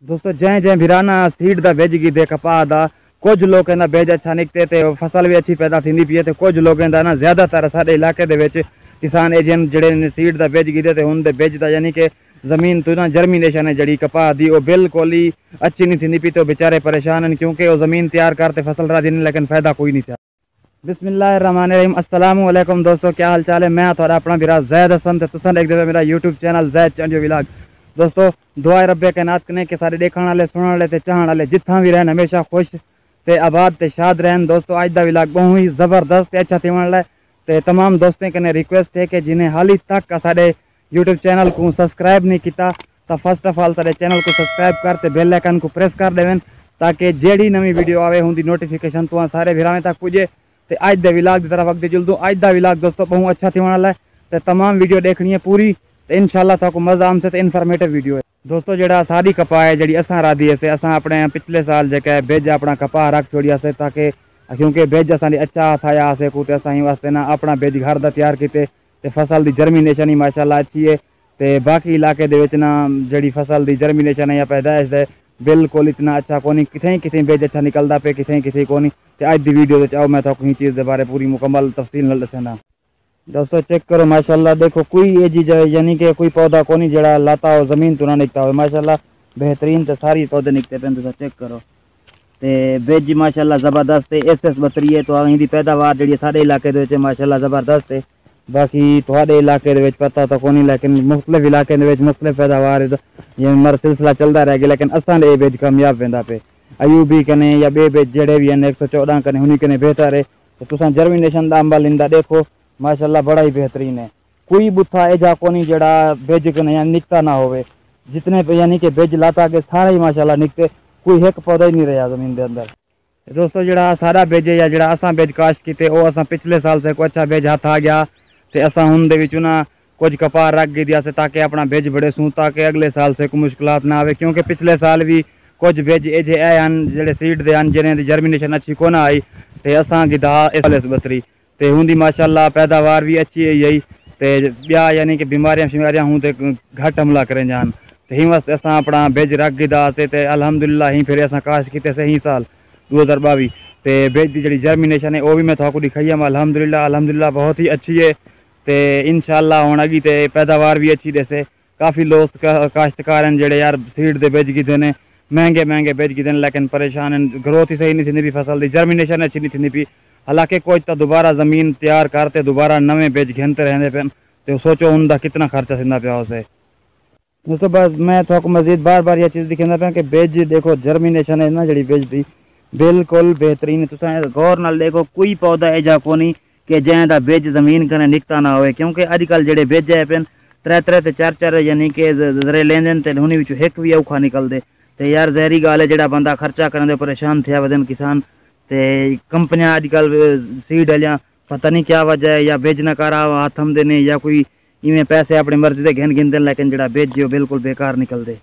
दोस्तों जै जै भिराना सीड दा बेज गी दे कपा दा कुछ लोग कहना बेज अच्छा निकते ते फसल भी अच्छी पैदा थी पी है, कुछ लोग ना ज़्यादातर साढ़े इलाके दे विच किसान एजेंट जड़े सीड दा बेज गिदे ते उनके बेज दा यानी कि जमीन तो ना जर्मीनेशन है जड़ी कपा दी वो बिल्कुल ही अच्छी नहीं थी पी, तो बेचारे परेशान हैं क्योंकि वो जमीन तैयार करते फसल रा दिन लेकिन फायदा कोई नहीं था। बिस्मिल्लाहिर्रहमानिर्रहीम, अस्सलाम वालेकुम दोस्तों, क्या हाल चाल है। मैं थोड़ा अपना बिरा जैद हसन ते तुसां देख दे मेरा यूट्यूब चैनल जैद चंडियो विलाग। दोस्तों दुआ रब्बे कायनात कने कि सारे देखने वाले सुनने वाले ते चाहने वाले जिथा भी रहन हमेशा खुश ते आबाद ते शाद रहन। दोस्तों अज दा विलाग बहुत ही ज़बरदस्त ते अच्छा थी वाला है ते तमाम दोस्तों कने रिक्वेस्ट है कि जिन्हें हाली तक साढ़े यूट्यूब चैनल को सब्सक्राइब नहीं किया तो फर्स्ट ऑफ ऑल सारे चैनल को सब्सक्राइब कर ते बेल आइकन को प्रेस कर देवें ताकि जेड़ी नवी वीडियो आवे उनकी नोटिफिकेशन तो सारे भिरावें तक पुजे। तो अज दे विलाग की तरफ अगे चल दूँ। अज दा विलाग दोस्तों बहुत अच्छा थी वाला है तो तमाम वीडियो देखनी है पूरी, तो इंशाल्लाह तक मज़ा आम से तो इन्फॉर्मेटिव वीडियो है। दोस्तों जड़ा सारी कपा है जी असा राधी है असा अपने पिछले साल जो बेज अपना कपा रख छोड़ी से ताकि क्योंकि बेज असानी अच्छा थाया से कुछ असा वास्ते ना अपना बेज घर का तैयार किए तो फसल की जर्मीनेशन ही माशाल्लाह अच्छी है। तो बाकी इलाके दे ना जी फसल की जर्मीनेशन है या पैदाइश है बिल्कुल इतना अच्छा कोनी, कितें कितें बेज अच्छा निकलता पे कितें कितें कोनी। तो अज की वीडियो आओ मैं तो चीज़ के बारे पूरी मुकम्मल तफसील न दसना। दोस्तों चेक करो माशाल्लाह, देखो कोई ये चीज़ यानी कि कोई पौधा कोनी जड़ा लाता हो जमीन तो ना निकता हो, माशाल्लाह बेहतरीन तो सारी पौधे निकते पे। तो चेक करो तो बेज माशाल्लाह ज़बरदस्त है। SS 32 है तो इनकी पैदावार जी साढ़े इलाके के माशाल्लाह ज़बरदस्त है। बाकी थोड़े इलाके पता तो कोनी लेकिन मुख्तलिफ इलाके मुख्तलिफ पैदावार ये मर सिलसिला चलता रह गया लेकिन असा ये बेज कामयाब वेंदा पे। अयूबी कने या बे बेज जड़े भी हैं 114 कने उन्हीं कने बेहतर है। तो तुसा जर्मीनेशन का अंबा लिंदा देखो माशाल्लाह बड़ा ही बेहतरीन है। कोई बुथा एजा कोनी जड़ा बेज कने निकता ना होवे, जितने यानी कि बेज लाता के सारा ही माशाल्लाह निकते, कोई एक पौधा ही नहीं रहा जमीन के अंदर। दोस्तों जड़ा सारा बेज या जड़ा असा बेज काश्त किते वो असा पिछले साल से कोई अच्छा बेज हाथ आ गया तो असा हुन दे विच ना कुछ कपा रख दिया से ताकि अपना बेज बड़े सूं ताकि अगले साल से कोई मुश्किलात ना आवे, क्योंकि पिछले साल भी कुछ बेज एजे आन जेडे सीड दे आन जिन्हें जर्मीनेशन अच्छी को ना आई तो असा गिदा SS 32 तो उनकी माशाल्लाह पैदावार भी अच्छी है यही तो ब्या यानी कि बीमारियां शिमारियां हूँ तो घट हमला करें जान। तो ही वास्ते असा अपना बेज रख गिदा से अलहमदुलिल्लाह ही फिर असा काश किते से ही साल 2022 तो बेज की जी जर्मीनेशन है वो भी मैं थोड़ा दिखाई है अलहमदुलिल्लाह बहुत ही अच्छी है। तो इंशाल्लाह हुण अगी तो पैदावार भी अच्छी देसे। काफ़ी लोग काश्तकार हैं जेडे यार सीड दे बेज गिदे ने महंगे बेज गिदे लेकिन परेशान हैं, ग्रोथ ही सही नहीं थी पी फसल की जर्मीनेशन अच्छी नहीं थी पी। हालांकि कुछ तो दोबारा जमीन तैयार करते दोबारा नवे बेज घिनते रहते पे तो सोचो उनका कितना खर्चा सींदा पाया उसे। दोस्तों बस मैं थोड़ा मजीद बार बार यह चीज़ दिखाना पाया कि बेज देखो जर्मीनेशन है ना जी बेज की बिल्कुल बेहतरीन। तुम गौर नाल देखो कोई पौधा एजा कोनी कि जैसा बेज जमीन कने निकता ना हो, क्योंकि अजकल जेडे बेज है पे 3 ते 4 यानी कि जरे लेंदे तो उन्हीं एक भी औखा निकलते। तो यार जहरी गाल है जेड़ा बंदा खर्चा करने परेशान थे वजन किसान। तो कंपनियां अजकल सीड वालियां पता नहीं क्या वजह है या बेज नकारा हाथ हम देने या कोई इवें पैसे अपनी मर्जी से घिन गिनते लेकिन जेड़ा बेज बिल्कुल बेकार निकलते।